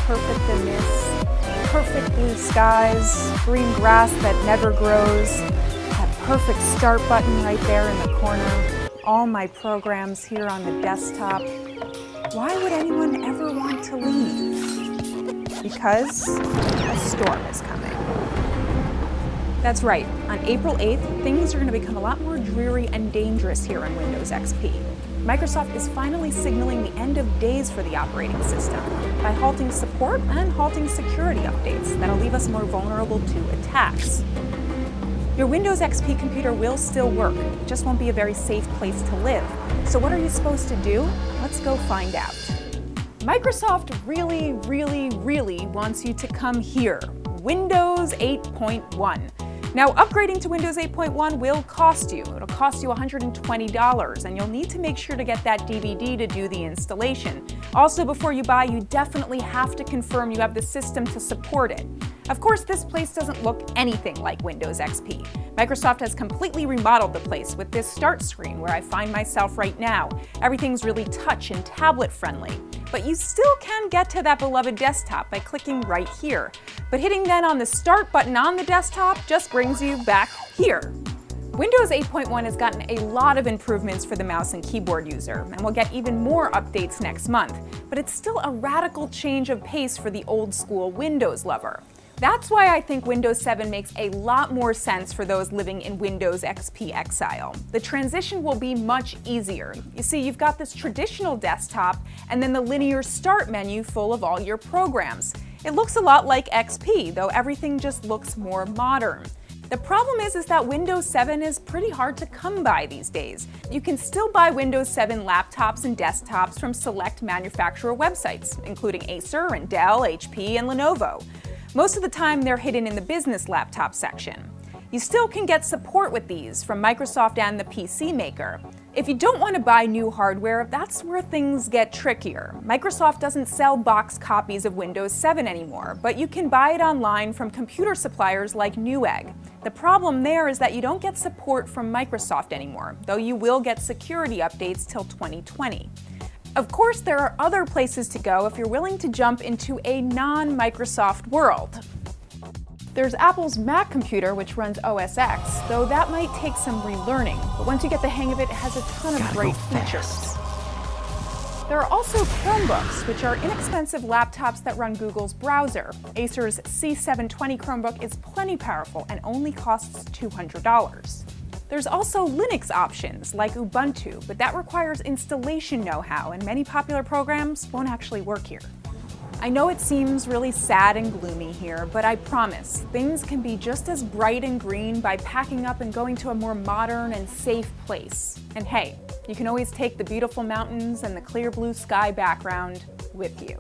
perfect than this? Perfect blue skies, green grass that never grows, that perfect start button right there in the corner, all my programs here on the desktop. Why would anyone ever want to leave? Because a storm is coming. That's right, on April 8th, things are going to become a lot more dreary and dangerous here on Windows XP. Microsoft is finally signaling the end of days for the operating system by halting support and halting security updates that'll leave us more vulnerable to attacks. Your Windows XP computer will still work, it just won't be a very safe place to live. So what are you supposed to do? Let's go find out. Microsoft really wants you to come here, Windows 8.1. Now, upgrading to Windows 8.1 will cost you. It'll cost you $120, and you'll need to make sure to get that DVD to do the installation. Also, before you buy, you definitely have to confirm you have the system to support it. Of course, this place doesn't look anything like Windows XP. Microsoft has completely remodeled the place with this start screen where I find myself right now. Everything's really touch and tablet friendly. But you still can get to that beloved desktop by clicking right here. But hitting then on the Start button on the desktop just brings you back here. Windows 8.1 has gotten a lot of improvements for the mouse and keyboard user, and we'll get even more updates next month. But it's still a radical change of pace for the old school Windows lover. That's why I think Windows 7 makes a lot more sense for those living in Windows XP exile. The transition will be much easier. You see, you've got this traditional desktop and then the linear start menu full of all your programs. It looks a lot like XP, though everything just looks more modern. The problem is that Windows 7 is pretty hard to come by these days. You can still buy Windows 7 laptops and desktops from select manufacturer websites, including Acer and Dell, HP, and Lenovo. Most of the time, they're hidden in the business laptop section. You still can get support with these from Microsoft and the PC maker. If you don't want to buy new hardware, that's where things get trickier. Microsoft doesn't sell box copies of Windows 7 anymore, but you can buy it online from computer suppliers like Newegg. The problem there is that you don't get support from Microsoft anymore, though you will get security updates till 2020. Of course, there are other places to go if you're willing to jump into a non-Microsoft world. There's Apple's Mac computer, which runs OS X, though that might take some relearning, but once you get the hang of it, it has a ton of great features. There are also Chromebooks, which are inexpensive laptops that run Google's browser. Acer's C720 Chromebook is plenty powerful and only costs $200. There's also Linux options like Ubuntu, but that requires installation know-how, and many popular programs won't actually work here. I know it seems really sad and gloomy here, but I promise, things can be just as bright and green by packing up and going to a more modern and safe place. And hey, you can always take the beautiful mountains and the clear blue sky background with you.